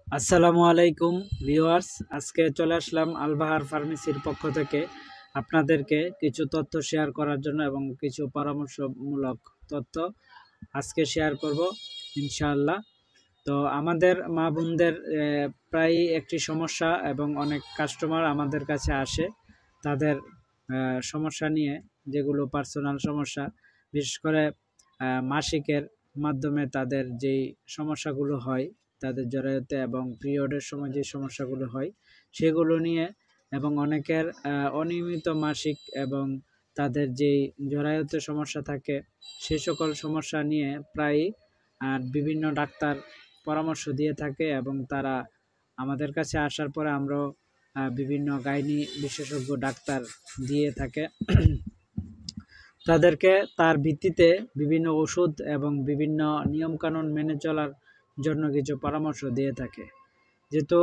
আসসালামু আলাইকুম ভিউয়ার্স, আজকে চলে আসলাম আলবাহার ফার্মেসির পক্ষ থেকে আপনাদেরকে কিছু তথ্য শেয়ার করার জন্য এবং কিছু পরামর্শমূলক তথ্য আজকে শেয়ার করব ইনশাআল্লাহ। তো আমাদের মা বোনদের প্রায় একটি সমস্যা এবং অনেক কাস্টমার আমাদের কাছে আসে তাদের সমস্যা নিয়ে, যেগুলো পার্সোনাল সমস্যা, বিশেষ করে মাসিকের মাধ্যমে তাদের যেই সমস্যাগুলো হয়, তাদের জরায়ুতে এবং পিরিয়ডের সময় যে সমস্যাগুলো হয় সেগুলো নিয়ে, এবং অনেকের অনিয়মিত মাসিক এবং তাদের যেই জরায়ুতে সমস্যা থাকে সেই সকল সমস্যা নিয়ে প্রায়ই বিভিন্ন ডাক্তার পরামর্শ দিয়ে থাকে, এবং তারা আমাদের কাছে আসার পরে আমরাও বিভিন্ন গাইনি বিশেষজ্ঞ ডাক্তার দিয়ে থাকে তাদেরকে তার ভিত্তিতে বিভিন্ন ওষুধ এবং বিভিন্ন নিয়মকানুন মেনে চলার জন্য কিছু পরামর্শ দিয়ে থাকে। যেহেতু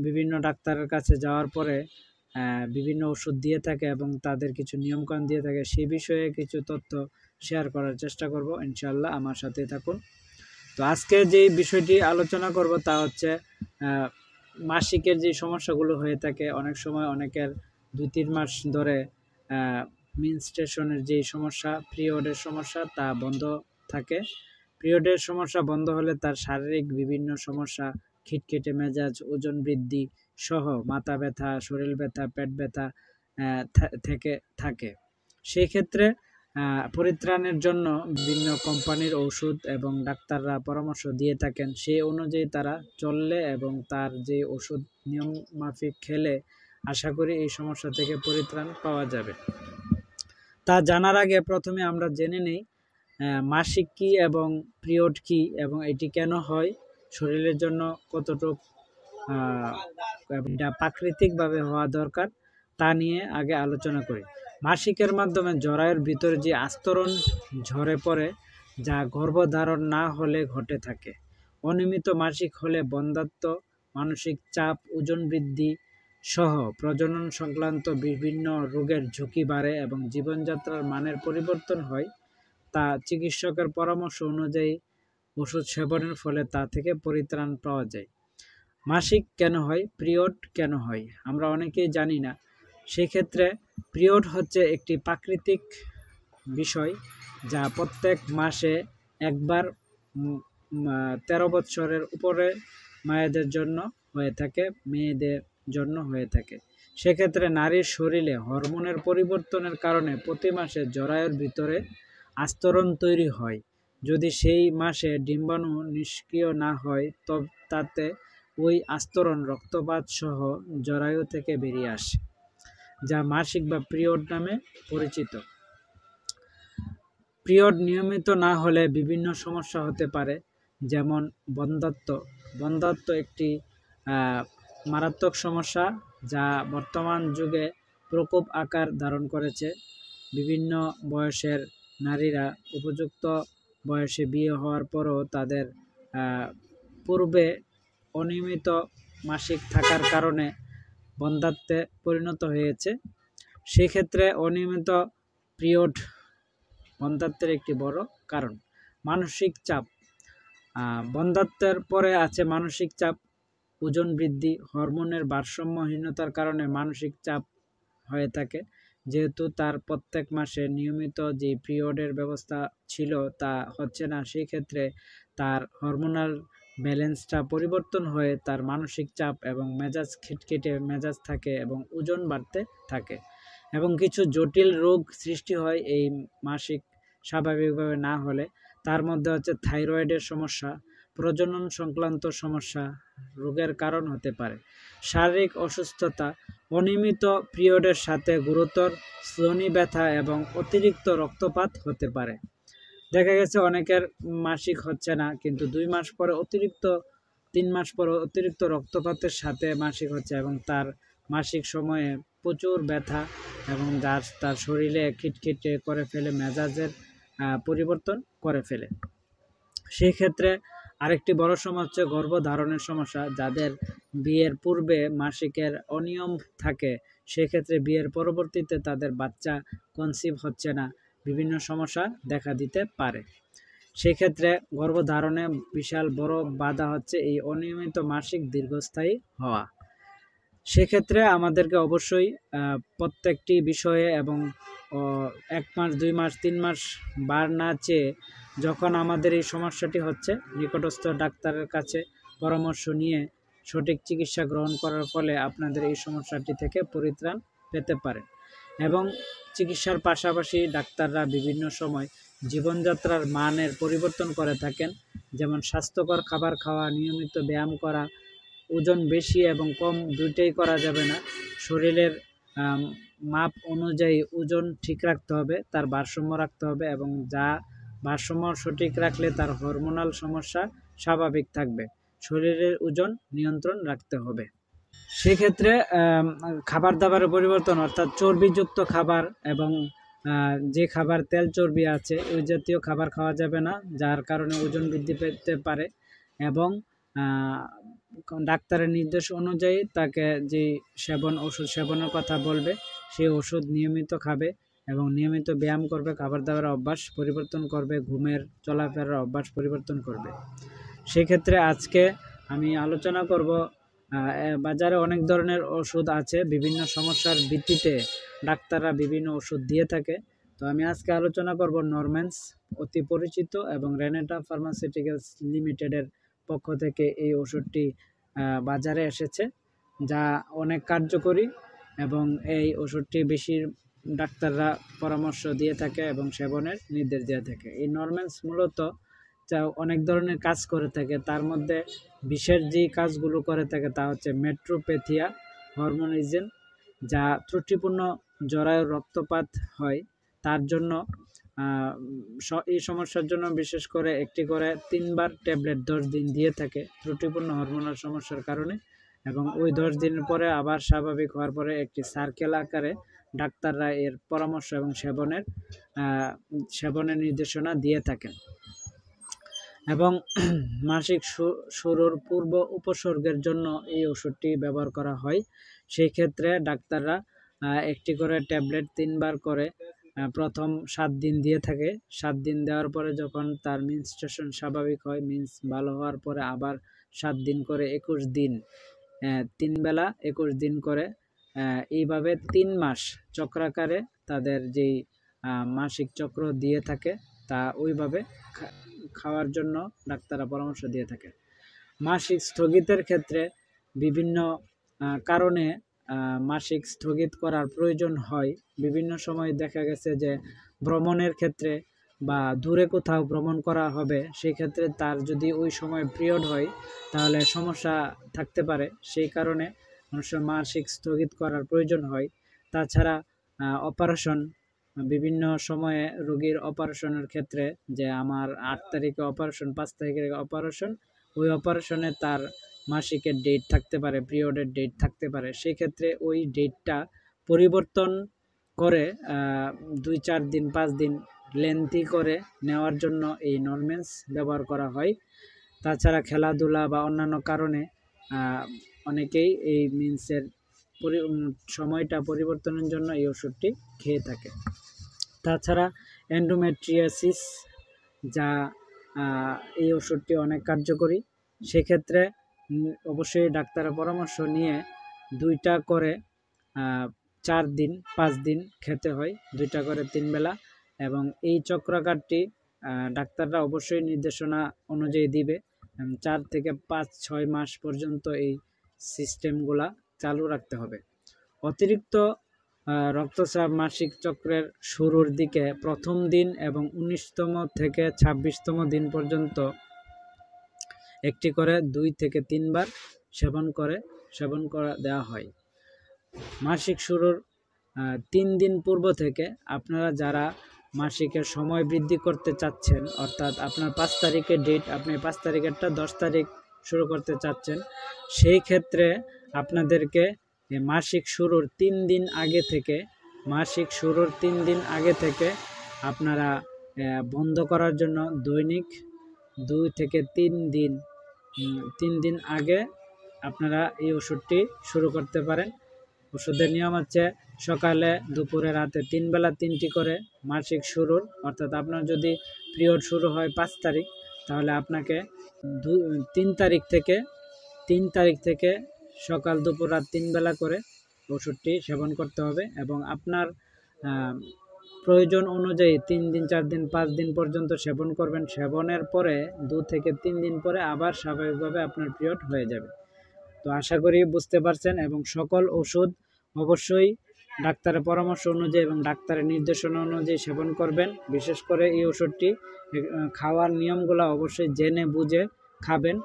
বিভিন্ন ডাক্তারের কাছে যাওয়ার পরে বিভিন্ন ওষুধ দিয়ে থাকে এবং তাদের কিছু নিয়মকানুন দিয়ে থাকে, সেই বিষয়ে কিছু তথ্য শেয়ার করার চেষ্টা করব ইনশাআল্লাহ। আমার সাথে থাকুন। তো আজকে যে বিষয়টি আলোচনা করব তা হচ্ছে মাসিকের যে সমস্যাগুলো হয়ে থাকে। অনেক সময় অনেকের 2-3 মাস ধরে মেনস্ট্রুয়েশনের যে সমস্যা, পিরিয়ডের সমস্যা তা বন্ধ থাকে। পিরিয়ডের সমস্যা বন্ধ হলে তার শারীরিক বিভিন্ন সমস্যা, খিটখিটে মেজাজ, ওজন বৃদ্ধি সহ মাথা ব্যথা, শরীর ব্যথা, পেট ব্যথা থেকে থাকে। সেই ক্ষেত্রে পরিত্রাণের জন্য বিভিন্ন কোম্পানির ওষুধ এবং ডাক্তাররা পরামর্শ দিয়ে থাকেন। সেই অনুযায়ী তারা চললে এবং তার যে ওষুধ নিয়ম মাফিক খেলে আশা করি এই সমস্যা থেকে পরিত্রাণ পাওয়া যাবে। তা জানার আগে প্রথমে আমরা জেনে নেই মাসিক কি এবং পিরিয়ড কি এবং এটি কেন হয়, শরীরের জন্য কতটুকু এটা প্রাকৃতিকভাবে হওয়া দরকার, তা নিয়ে আগে আলোচনা করি। মাসিকের মাধ্যমে জরায়ুর ভিতরে যে আস্তরণ ঝরে পড়ে, যা গর্ভধারণ না হলে ঘটে থাকে। অনিয়মিত মাসিক হলে বন্ধ্যাত্ব, মানসিক চাপ, ওজন বৃদ্ধি সহ প্রজনন সংক্রান্ত বিভিন্ন রোগের ঝুঁকি বাড়ে এবং জীবনযাত্রার মানের পরিবর্তন হয়। তা চিকিৎসকের পরামর্শ অনুযায়ী ওষুধ সেবনের ফলে তা থেকে পরিত্রাণ পাওয়া যায়। মাসিক কেন হয়, পিরিয়ড কেন হয়, আমরা অনেকেই জানি না। সেক্ষেত্রে পিরিয়ড হচ্ছে একটি প্রাকৃতিক বিষয়, যা প্রত্যেক মাসে একবার 13 বৎসরের উপরে মায়েদের জন্য হয়ে থাকে, মেয়েদের জন্য হয়ে থাকে। সেক্ষেত্রে নারীর শরীরে হরমোনের পরিবর্তনের কারণে প্রতি মাসে জরায়ুর ভিতরে আস্তরণ তৈরি হয়। যদি সেই মাসে ডিম্বাণু নিষ্ক্রিয় না হয় তবে তাতে ওই আস্তরণ রক্তপাত সহ জরায়ু থেকে বেরিয়ে আসে, যা মাসিক বা পিরিয়ড নামে পরিচিত। পিরিয়ড নিয়মিত না হলে বিভিন্ন সমস্যা হতে পারে, যেমন বন্ধ্যাত্ব। বন্ধ্যাত্ব একটি মারাত্মক সমস্যা যা বর্তমান যুগে প্রকোপ আকার ধারণ করেছে। বিভিন্ন বয়সের নারীরা উপযুক্ত বয়সে বিয়ে হওয়ার পরও তাদের পূর্বে অনিয়মিত মাসিক থাকার কারণে বন্ধ্যাত্বে পরিণত হয়েছে। সেক্ষেত্রে অনিয়মিত পিরিয়ড বন্ধ্যাত্বের একটি বড় কারণ। মানসিক চাপ। বন্ধ্যাত্বের পরে আছে মানসিক চাপ, ওজন বৃদ্ধি, হরমোনের ভারসাম্যহীনতার কারণে মানসিক চাপ হয়ে থাকে। যেহেতু তার প্রত্যেক মাসে নিয়মিত যে পিরিয়ডের ব্যবস্থা ছিল তা হচ্ছে না, সেই ক্ষেত্রে তার হরমোনাল ব্যালেন্সটা পরিবর্তন হয়ে তার মানসিক চাপ এবং মেজাজ খিটখিটে মেজাজ থাকে এবং ওজন বাড়তে থাকে, এবং কিছু জটিল রোগ সৃষ্টি হয় এই মাসিক স্বাভাবিকভাবে না হলে। তার মধ্যে হচ্ছে থাইরয়েডের সমস্যা, প্রজনন সংক্রান্ত সমস্যা রোগের কারণ হতে পারে। শারীরিক অসুস্থতা। অনিয়মিত পিরিয়ডের সাথে গুরুতর শ্রোণী ব্যথা এবং অতিরিক্ত রক্তপাত হতে পারে। দেখা গেছে অনেকের মাসিক হচ্ছে না, কিন্তু 2 মাস পরে অতিরিক্ত 3 মাস পরে অতিরিক্ত রক্তপাতের সাথে মাসিক হচ্ছে, এবং তার মাসিক সময়ে প্রচুর ব্যথা এবং তার শরীরে খিটখিটে করে ফেলে, মেজাজের পরিবর্তন করে ফেলে। সেই ক্ষেত্রে আরেকটি বড় সমস্যা হচ্ছে গর্ভধারণের সমস্যা। যাদের বিয়ের পূর্বে মাসিকের অনিয়ম থাকে, সেক্ষেত্রে বিয়ের পরবর্তীতে তাদের বাচ্চা কনসিভ হচ্ছে না, বিভিন্ন সমস্যা দেখা দিতে পারে। সেক্ষেত্রে গর্ভধারণে বিশাল বড় বাধা হচ্ছে এই অনিয়মিত মাসিক দীর্ঘস্থায়ী হওয়া। সেক্ষেত্রে আমাদেরকে অবশ্যই প্রত্যেকটি বিষয়ে এবং 1 মাস 2 মাস 3 মাস বার না চেয়ে যখন আমাদের এই সমস্যাটি হচ্ছে নিকটস্থ ডাক্তারের কাছে পরামর্শ নিয়ে সঠিক চিকিৎসা গ্রহণ করার ফলে আপনাদের এই সমস্যাটি থেকে পরিত্রাণ পেতে পারেন। এবং চিকিৎসার পাশাপাশি ডাক্তাররা বিভিন্ন সময় জীবনযাত্রার মানের পরিবর্তন করে থাকেন, যেমন স্বাস্থ্যকর খাবার খাওয়া, নিয়মিত ব্যায়াম করা। ওজন বেশি এবং কম দুইটাই করা যাবে না, শরীরের মাপ অনুযায়ী ওজন ঠিক রাখতে হবে, তার ভারসাম্য রাখতে হবে এবং যা ভারসাম্য সঠিক রাখলে তার হরমোনাল সমস্যা স্বাভাবিক থাকবে। শরীরের ওজন নিয়ন্ত্রণ রাখতে হবে। সেক্ষেত্রে খাবার দাবারের পরিবর্তন, অর্থাৎ চর্বিযুক্ত খাবার এবং যে খাবার তেল চর্বি আছে ওই জাতীয় খাবার খাওয়া যাবে না, যার কারণে ওজন বৃদ্ধি পেতে পারে। এবং ডাক্তারের নির্দেশ অনুযায়ী তাকে যে ওষুধ সেবনের কথা বলবে সেই ওষুধ নিয়মিত খাবে এবং নিয়মিত ব্যায়াম করবে, খাবার দাবারের অভ্যাস পরিবর্তন করবে, ঘুমের চলাফেরার অভ্যাস পরিবর্তন করবে। সেক্ষেত্রে আজকে আমি আলোচনা করব, বাজারে অনেক ধরনের ওষুধ আছে, বিভিন্ন সমস্যার ভিত্তিতে ডাক্তাররা বিভিন্ন ওষুধ দিয়ে থাকে। তো আমি আজকে আলোচনা করব নরম্যান্স, অতি পরিচিত এবং রেনেটা ফার্মাসিউটিক্যালস লিমিটেডের পক্ষ থেকে এই ওষুধটি বাজারে এসেছে, যা অনেক কার্যকরী এবং এই ওষুধটি বেশি ডাক্তাররা পরামর্শ দিয়ে থাকে এবং সেবনের নির্দেশ দিয়ে থাকে। এই নরম্যান্স মূলত যা অনেক ধরনের কাজ করে থাকে, তার মধ্যে বিশেষ যেই কাজগুলো করে থাকে তা হচ্ছে মেট্রোপ্যাথিয়া হরমোনিজম, যা ত্রুটিপূর্ণ জরায়ু রক্তপাত হয় তার জন্য এই সমস্যার জন্য বিশেষ করে একটি করে 3 বার ট্যাবলেট 10 দিন দিয়ে থাকে ত্রুটিপূর্ণ হরমোনাল সমস্যার কারণে, এবং ওই 10 দিনের পরে আবার স্বাভাবিক হওয়ার পরে একটি সার্কেল আকারে ডাক্তাররা এর পরামর্শ এবং সেবনের নির্দেশনা দিয়ে থাকেন। এবং মাসিক শুরুর পূর্ব উপসর্গের জন্য এই ওষুধটি ব্যবহার করা হয়। সেই ক্ষেত্রে ডাক্তাররা একটি করে ট্যাবলেট 3 বার করে প্রথম 7 দিন দিয়ে থাকে। 7 দিন দেওয়ার পরে যখন তার মেনস্ট্রুয়েশন স্বাভাবিক হয়, মিন্স ভালো হওয়ার পরে আবার 7 দিন করে 21 দিন, 3 বেলা 21 দিন করে, এইভাবে 3 মাস চক্রাকারে তাদের যেই মাসিক চক্র দিয়ে থাকে তা ওইভাবে খাওয়ার জন্য ডাক্তাররা পরামর্শ দিয়ে থাকে। মাসিক স্থগিতের ক্ষেত্রে বিভিন্ন কারণে মাসিক স্থগিত করার প্রয়োজন হয়। বিভিন্ন সময় দেখা গেছে যে ভ্রমণের ক্ষেত্রে বা দূরে কোথাও ভ্রমণ করা হবে, সেই ক্ষেত্রে তার যদি ওই সময় পিরিয়ড হয় তাহলে সমস্যা থাকতে পারে, সেই কারণে মানুষের মাসিক স্থগিত করার প্রয়োজন হয়। তাছাড়া অপারেশন, বিভিন্ন সময়ে রোগীর অপারেশনের ক্ষেত্রে যে আমার 8 তারিখে অপারেশন, 5 তারিখে অপারেশন, ওই অপারেশনে তার মাসিকের ডেট থাকতে পারে, পিরিয়ডের ডেট থাকতে পারে, সেই ক্ষেত্রে ওই ডেটটা পরিবর্তন করে 2-4 দিন 5 দিন লেন্থি করে নেওয়ার জন্য এই নরম্যান্স ব্যবহার করা হয়। তাছাড়া খেলাধুলা বা অন্যান্য কারণে অনেকেই এই মিন্সের সময়টা পরিবর্তনের জন্য এই ওষুধটি খেয়ে থাকে। তাছাড়া এন্ডোমেট্রিয়াসিস, যা এই ওষুধটি অনেক কার্যকরী। সেক্ষেত্রে অবশ্যই ডাক্তারের পরামর্শ নিয়ে 2টা করে 4 দিন 5 দিন খেতে হয়, 2টা করে 3 বেলা, এবং এই চক্রাকারটি ডাক্তাররা অবশ্যই নির্দেশনা অনুযায়ী দিবে। 4 থেকে 5-6 মাস পর্যন্ত এই সিস্টেমগুলা চালু রাখতে হবে। অতিরিক্ত রক্তচাপ মাসিক চক্রের শুরুর দিকে প্রথম দিন এবং 19তম থেকে 26তম দিন পর্যন্ত একটি করে 2 থেকে 3 বার সেবন করা দেওয়া হয়। মাসিক শুরুর 3 দিন পূর্ব থেকে আপনারা যারা মাসিকের সময় বৃদ্ধি করতে চাচ্ছেন, অর্থাৎ আপনার 5 তারিখের ডেট, আপনি 5 তারিখেরটা 10 তারিখ শুরু করতে চাচ্ছেন, সেই ক্ষেত্রে আপনাদেরকে মাসিক শুরুর 3 দিন আগে থেকে আপনারা বন্ধ করার জন্য দৈনিক 2 থেকে 3 দিন আগে আপনারা এই ওষুধটি শুরু করতে পারেন। ওষুধের নিয়ম হচ্ছে সকালে, দুপুরে, রাতে 3 বেলা 3টি করে মাসিক শুরুর, অর্থাৎ আপনার যদি পিরিয়ড শুরু হয় 5 তারিখ, তাহলে আপনাকে 3 তারিখ থেকে সকাল, দুপুর, রাত 3 বেলা করে ওষুধটি সেবন করতে হবে এবং আপনার প্রয়োজন অনুযায়ী 3 দিন, 4 দিন, 5 দিন পর্যন্ত সেবন করবেন। সেবনের পরে 2 থেকে 3 দিন পরে আবার স্বাভাবিকভাবে আপনার পিরিয়ড হয়ে যাবে। তো আশা করি বুঝতে পারছেন, এবং সকল ওষুধ অবশ্যই ডাক্তারের পরামর্শ অনুযায়ী এবং ডাক্তারের নির্দেশনা অনুযায়ী সেবন করবেন। বিশেষ করে এই ওষুধটি খাওয়ার নিয়মগুলো অবশ্যই জেনে বুঝে খাবেন,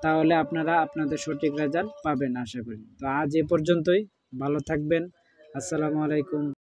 তাহলে আপনারা আপনাদের সঠিক রেজাল্ট পাবেন আশা করি। তো আজ এ পর্যন্তই, ভালো থাকবেন। আসসালামু আলাইকুম।